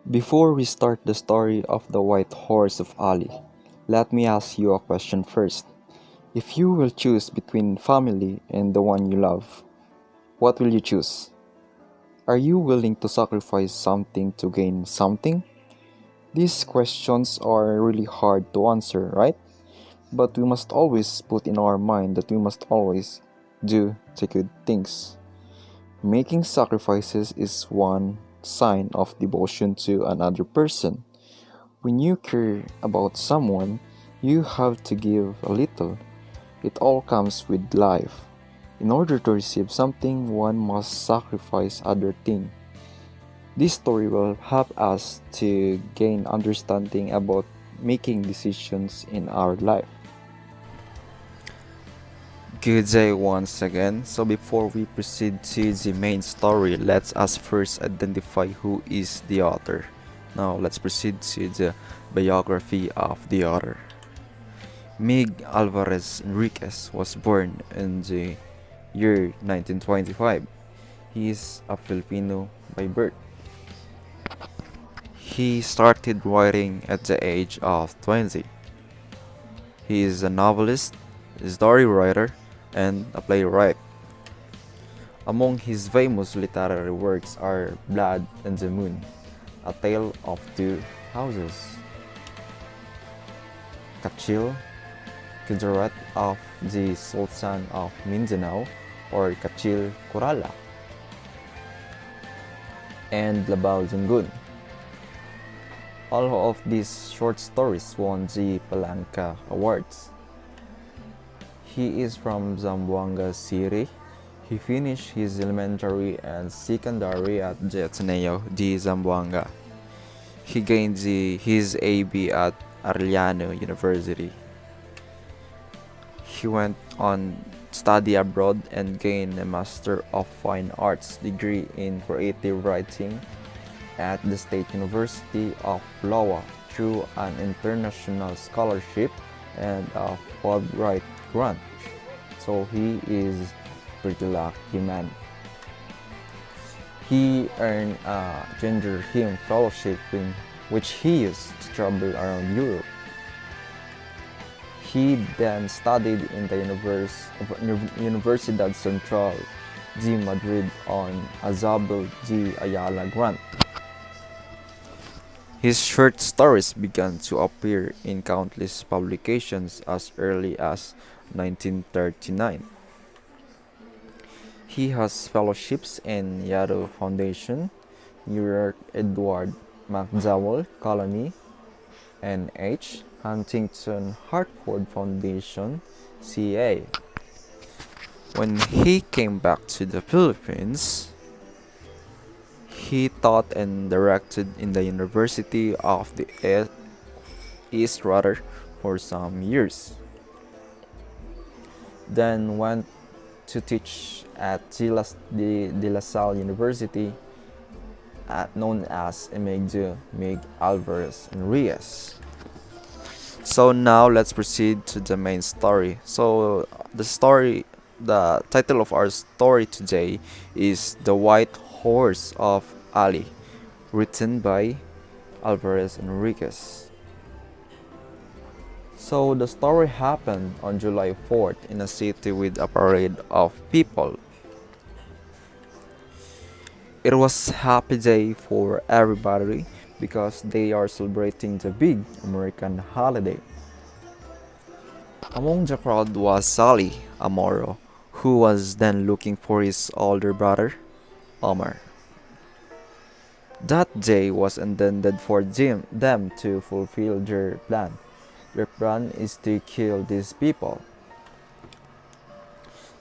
Before we start the story of the white horse of Ali, let me ask you a question first. If you will choose between family and the one you love, what will you choose? Are you willing to sacrifice something to gain something? These questions are really hard to answer, right? But we must always put in our mind that we must always do the good things. Making sacrifices is one sign of devotion to another person. When you care about someone, you have to give a little. It all comes with life. In order to receive something, one must sacrifice other things. This story will help us to gain understanding about making decisions in our life. Good day once again. So before we proceed to the main story, let's us first identify who is the author. Now let's proceed to the biography of the author. Mig Alvarez Enriquez was born in the year 1925. He is a Filipino by birth. He started writing at the age of 20. He is a novelist, a story writer, and a playwright. Among his famous literary works are Blood and the Moon, A Tale of Two Houses, Kachil, Kudarat of the Sultan of Mindanao, or Kachil Kurala, and Labao Zungun. All of these short stories won the Palanca Awards. He is from Zamboanga City. He finished his elementary and secondary at the Ateneo de Zamboanga. He gained his AB at Arellano University. He went on study abroad and gained a Master of Fine Arts degree in creative writing at the State University of Iowa through an international scholarship and a Fulbright grant. So he is pretty lucky man. He earned a Gender Hymn Fellowship in which he used to travel around Europe. He then studied in the Universidad Central de Madrid on Isabel de Ayala grant. His short stories began to appear in countless publications as early as 1939. He has fellowships in Yaddo Foundation, New York Edward McDowell Colony, NH, Huntington Hartford Foundation, CA. When he came back to the Philippines, he taught and directed in the University of the East for some years. Then went to teach at De La Salle University, known as Mig Alvarez Enriquez. So now let's proceed to the main story. So the title of our story today is The White Horse of Ali, written by Alvarez Enriquez. So the story happened on July 4th in a city with a parade of people. It was a happy day for everybody because they are celebrating the big American holiday. Among the crowd was Alih, a Moro, who was then looking for his older brother, Omar. That day was intended for them to fulfill their plan. Their plan is to kill these people.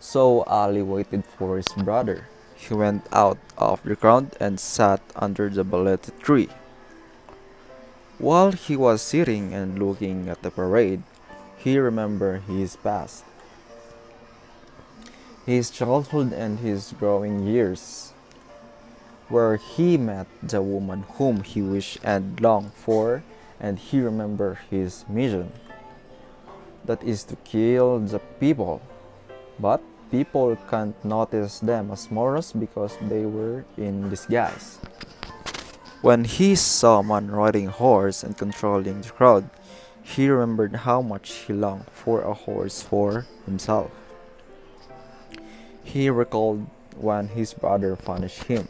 So Ali waited for his brother. He went out of the crowd and sat under the balete tree. While he was sitting and looking at the parade, he remembered his past, his childhood and his growing years, where he met the woman whom he wished and longed for, and he remembered his mission. That is to kill the people. But people can't notice them as Moros because they were in disguise. When he saw a man riding a horse and controlling the crowd, he remembered how much he longed for a horse for himself. He recalled when his brother punished him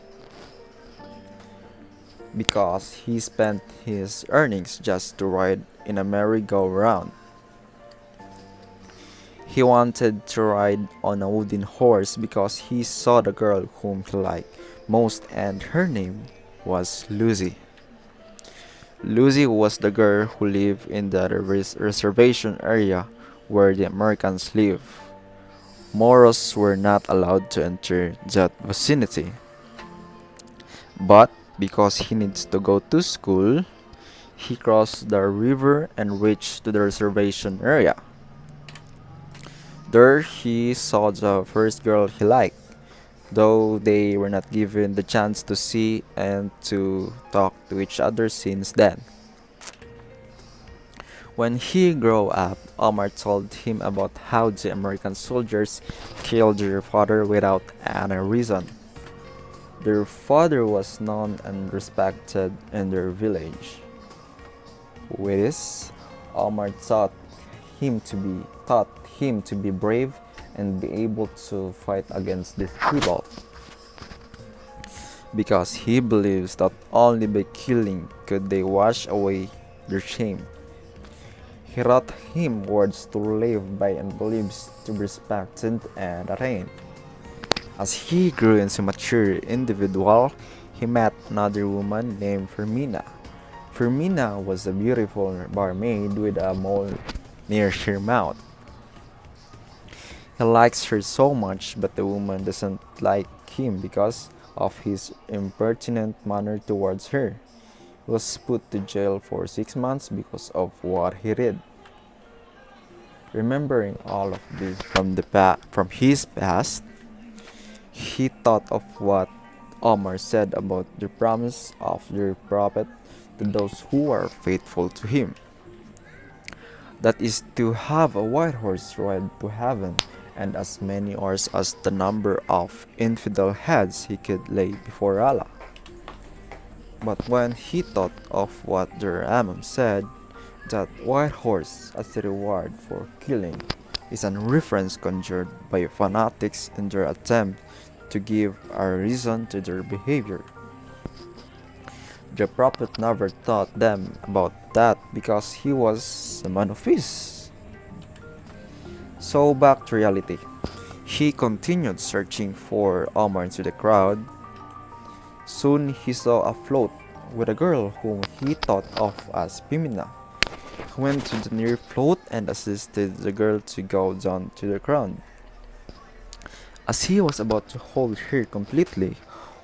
because he spent his earnings just to ride in a merry-go-round. He wanted to ride on a wooden horse because he saw the girl whom he liked most, and her name was Lucy. Lucy was the girl who lived in the reservation area where the Americans live. Moros were not allowed to enter that vicinity. But because he needs to go to school, he crossed the river and reached to the reservation area. There he saw the first girl he liked, though they were not given the chance to see and to talk to each other since then. When he grew up, Omar told him about how the American soldiers killed their father without any reason. Their father was known and respected in their village. With this, Omar taught him to be brave and be able to fight against these people, because he believes that only by killing could they wash away their shame. He taught him words to live by and beliefs to be respected and attained. As he grew into a mature individual, he met another woman named Fermina. Fermina was a beautiful barmaid with a mole near her mouth. He likes her so much, but the woman doesn't like him because of his impertinent manner towards her. He was put to jail for 6 months because of what he did. Remembering all of this from his past, he thought of what Omar said about the promise of the prophet to those who are faithful to him. That is to have a white horse ride to heaven, and as many oars as the number of infidel heads he could lay before Allah. But when he thought of what the Imam said, that white horse as a reward for killing is a reference conjured by fanatics in their attempt to give a reason to their behavior. The Prophet never taught them about that because he was a man of peace. So back to reality. He continued searching for Omar into the crowd. Soon he saw a float with a girl whom he thought of as Pimina. He went to the near float and assisted the girl to go down to the ground. As he was about to hold her completely,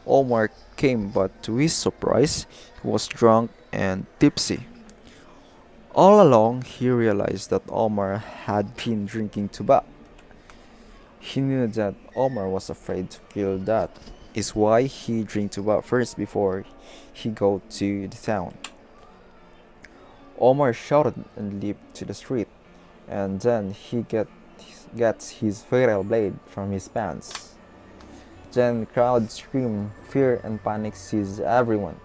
Omar came, but to his surprise, he was drunk and tipsy. All along, he realized that Omar had been drinking tobacco. He knew that Omar was afraid to kill. That is why he drank tobacco first before he go to the town. Omar shouted and leaped to the street, and then he gets his fatal blade from his pants. Then the crowd screamed, fear and panic seized everyone.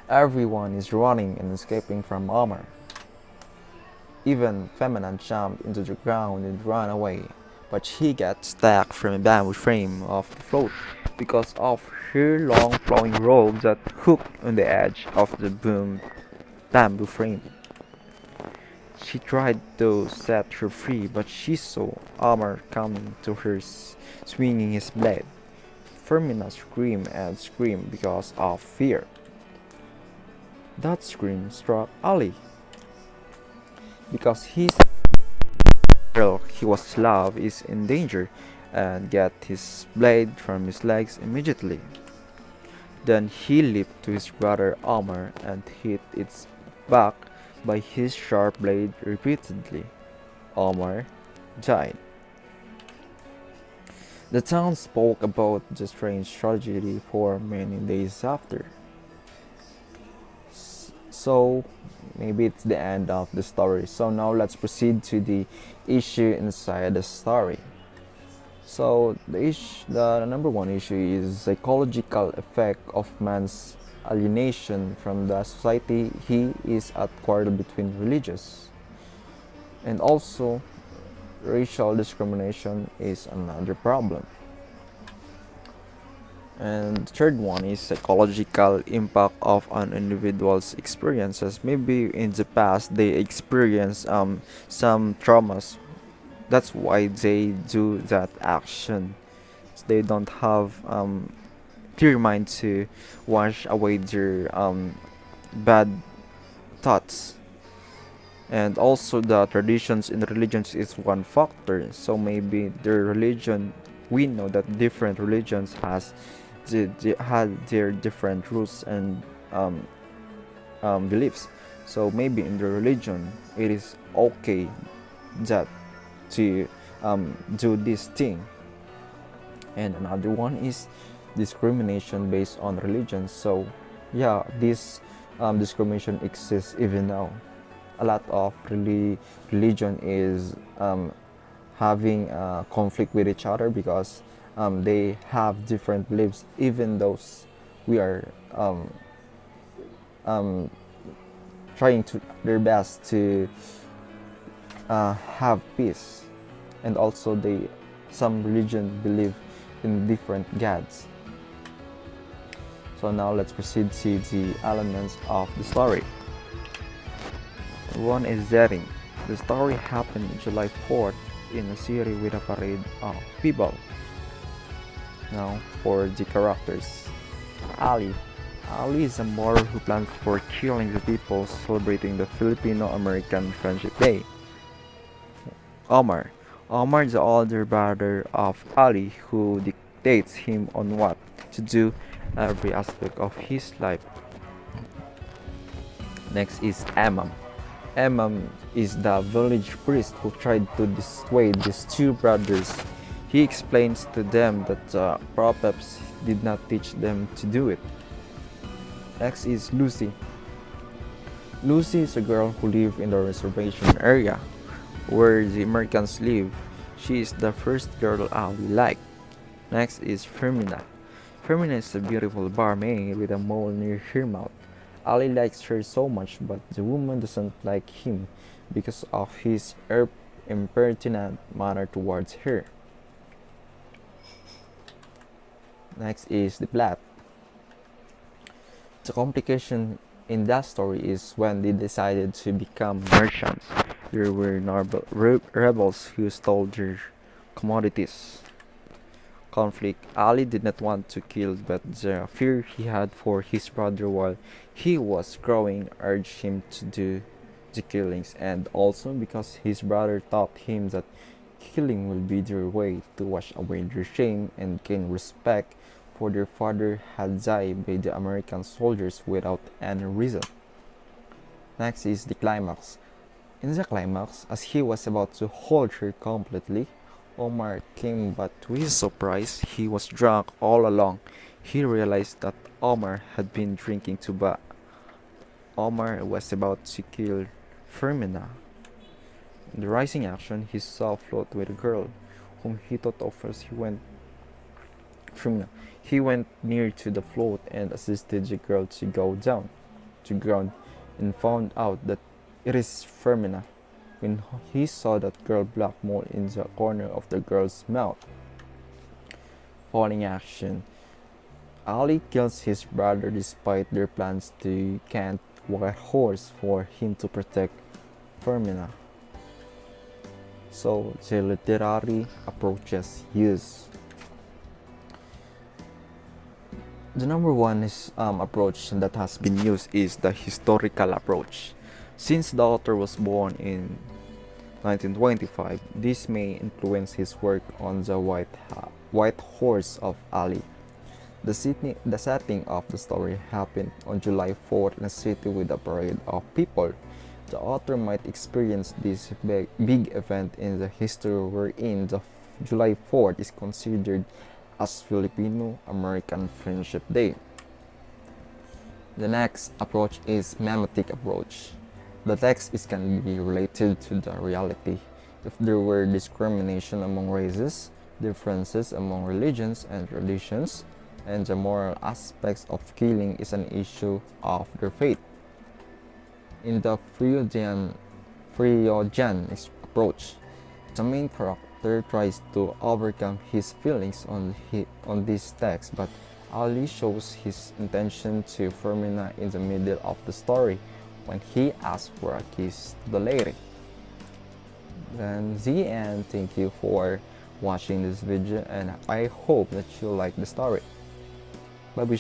Everyone is running and escaping from Omar. Even Femina jumped into the ground and ran away, but she got stuck from a bamboo frame of the float because of her long flowing robe that hooked on the edge of the bamboo frame. She tried to set her free, but she saw Omar coming to her, swinging his blade. Fermina screamed and screamed because of fear. That scream struck Alih, because his girl he was love is in danger, and get his blade from his legs immediately. Then he leaped to his brother Omar and hit its back by his sharp blade repeatedly. Omar died. The town spoke about the strange tragedy for many days after. So maybe it's the end of the story. So now let's proceed to the issue inside the story. So the number one issue is psychological effect of man's alienation from the society he is at, quarrel between religious, and also racial discrimination is another problem. And the third one is psychological impact of an individual's experiences. Maybe in the past they experience some traumas. That's why they do that action. They don't have clear mind to wash away their bad thoughts. And also the traditions in religions is one factor. So maybe their religion, we know that different religions they had their different rules and beliefs. So maybe in the religion it is okay that to do this thing. And another one is discrimination based on religion. So yeah, this discrimination exists even now. A lot of religion is having conflict with each other because they have different beliefs, even though we are um, trying to their best to have peace. And also some religion believe in different gods. So now let's proceed to the elements of the story. One is setting. The story happened July 4th in a city with a parade of people. Now for the characters. Ali. Ali is a Moro who plans for killing the people celebrating the Filipino-American Friendship Day. Omar. Omar is the older brother of Ali who dictates him on what to do every aspect of his life. Next is Amam. Amam is the village priest who tried to dissuade these two brothers. He explains to them that the prophets did not teach them to do it. Next is Lucy. Lucy is a girl who lives in the reservation area where the Americans live. She is the first girl Ali liked. Next is Fermina. Fermina is a beautiful barmaid with a mole near her mouth. Ali likes her so much, but the woman doesn't like him because of his impertinent manner towards her. Next is the plot. The complication in that story is when they decided to become merchants. There were rebels who stole their commodities. Conflict. Ali did not want to kill, but the fear he had for his brother while he was growing urged him to do the killings, and also because his brother taught him that killing will be their way to wash away their shame and gain respect for their father had died by the American soldiers without any reason. Next is the climax. In the climax, as he was about to hold her completely, Omar came, but to his surprise, he was drunk all along. He realized that Omar had been drinking too bad. Omar was about to kill Fermina. In the rising action, he saw a float with a girl, whom he thought of as Fermina. He went near to the float and assisted the girl to go down to ground, and found out that it is Fermina when he saw that girl black mole in the corner of the girl's mouth. Falling action. Ali kills his brother despite their plans to camp White Horse for him to protect Fermina. So the literary approaches used. The number one approach that has been used is the historical approach. Since the author was born in 1925, this may influence his work on the White Horse of Ali. The setting of the story happened on July 4th in a city with a parade of people. The author might experience this big event in the history wherein the July 4th is considered as Filipino-American Friendship Day. The next approach is memetic approach. The text can be related to the reality. If there were discrimination among races, differences among religions and traditions, and the moral aspects of killing is an issue of their faith. In the Freudian approach, the main character tries to overcome his feelings on this text, but Ali shows his intention to Fermina in the middle of the story when he asks for a kiss to the lady. Then the end. Thank you for watching this video, and I hope that you like the story. Bye.